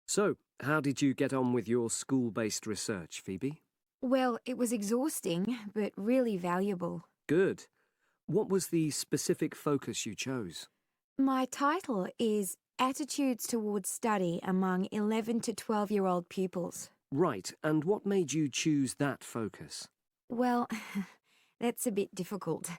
So, how did you get on with your school-based research, Phoebe? Well, it was exhausting, but really valuable. Good. What was the specific focus you chose? My title is Attitudes Towards Study Among 11 to 12-year-old Pupils. Right, and what made you choose that focus? Well, that's a bit difficult.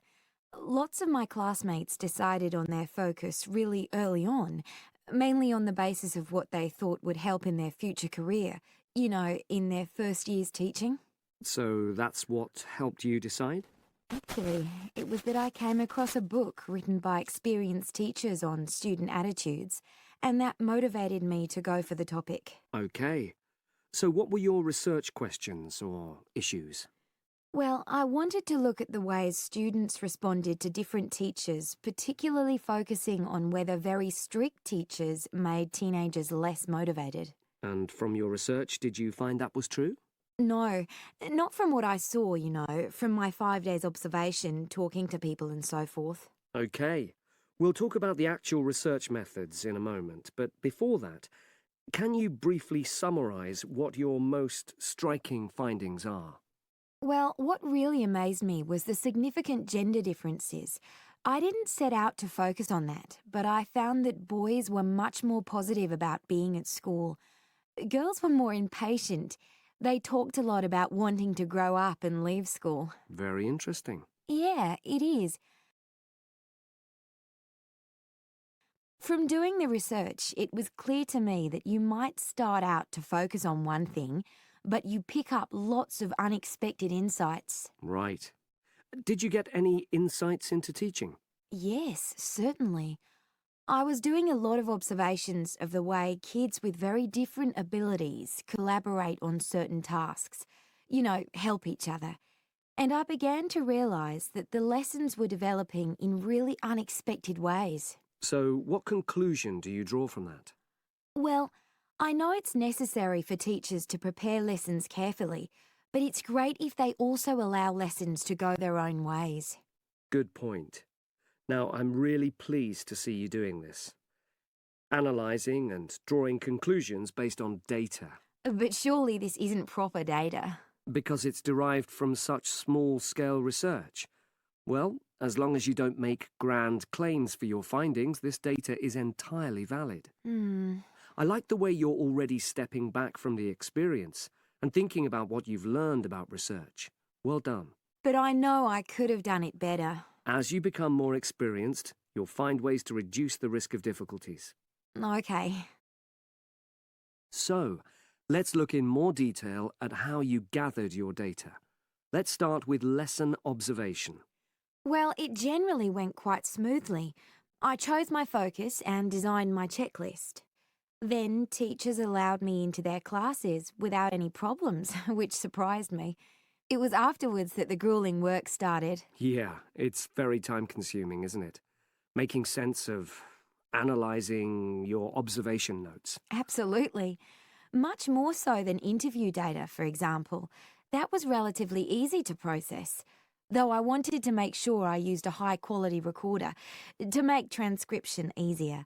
Lots of my classmates decided on their focus really early on, mainly on the basis of what they thought would help in their future career, in their first years teaching. So that's what helped you decide? Actually, it was that I came across a book written by experienced teachers on student attitudes, and that motivated me to go for the topic. Okay. So what were your research questions or issues? Well, I wanted to look at the ways students responded to different teachers, particularly focusing on whether very strict teachers made teenagers less motivated. And from your research, did you find that was true? No, not from what I saw, from my 5 days observation, talking to people and so forth. Okay. We'll talk about the actual research methods in a moment, but before that, can you briefly summarize what your most striking findings are? Well, what really amazed me was the significant gender differences. I didn't set out to focus on that, but I found that boys were much more positive about being at school. Girls were more impatient. They talked a lot about wanting to grow up and leave school. Very interesting. Yeah, it is. From doing the research, it was clear to me that you might start out to focus on one thing, but you pick up lots of unexpected insights. Right. Did you get any insights into teaching? Yes, certainly. I was doing a lot of observations of the way kids with very different abilities collaborate on certain tasks, help each other. And I began to realise that the lessons were developing in really unexpected ways. So, what conclusion do you draw from that? Well, I know it's necessary for teachers to prepare lessons carefully, but it's great if they also allow lessons to go their own ways. Good point. Now, I'm really pleased to see you doing this. Analysing and drawing conclusions based on data. But surely this isn't proper data. Because it's derived from such small-scale research. Well, as long as you don't make grand claims for your findings, this data is entirely valid. I like the way you're already stepping back from the experience and thinking about what you've learned about research. Well done. But I know I could have done it better. As you become more experienced, you'll find ways to reduce the risk of difficulties. Okay. So, let's look in more detail at how you gathered your data. Let's start with lesson observation. Well, it generally went quite smoothly. I chose my focus and designed my checklist. Then teachers allowed me into their classes without any problems, which surprised me. It was afterwards that the grueling work started. Yeah, it's very time-consuming, isn't it? Making sense of analysing your observation notes. Absolutely. Much more so than interview data, for example. That was relatively easy to process, though I wanted to make sure I used a high-quality recorder to make transcription easier.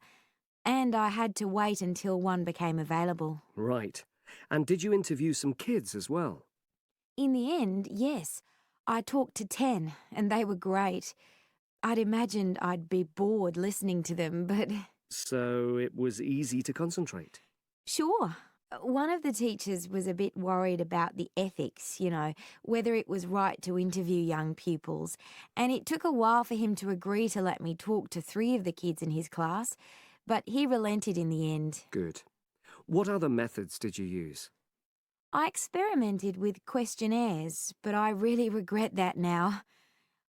And I had to wait until one became available. Right. And did you interview some kids as well? In the end, yes. I talked to 10, and they were great. I'd imagined I'd be bored listening to them, but... So it was easy to concentrate? Sure. One of the teachers was a bit worried about the ethics, whether it was right to interview young pupils, and it took a while for him to agree to let me talk to 3 of the kids in his class, but he relented in the end. Good. What other methods did you use? I experimented with questionnaires, but I really regret that now.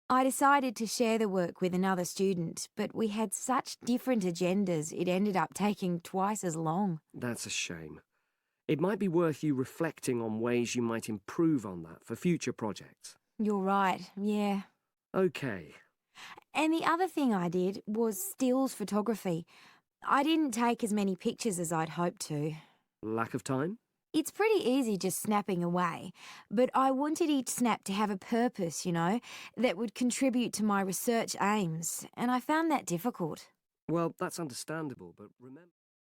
I decided to share the work with another student, but we had such different agendas it ended up taking twice as long. That's a shame. It might be worth you reflecting on ways you might improve on that for future projects. You're right, yeah. Okay. And the other thing I did was stills photography. I didn't take as many pictures as I'd hoped to. Lack of time? It's pretty easy just snapping away, but I wanted each snap to have a purpose, that would contribute to my research aims, and I found that difficult. Well, that's understandable, but remember...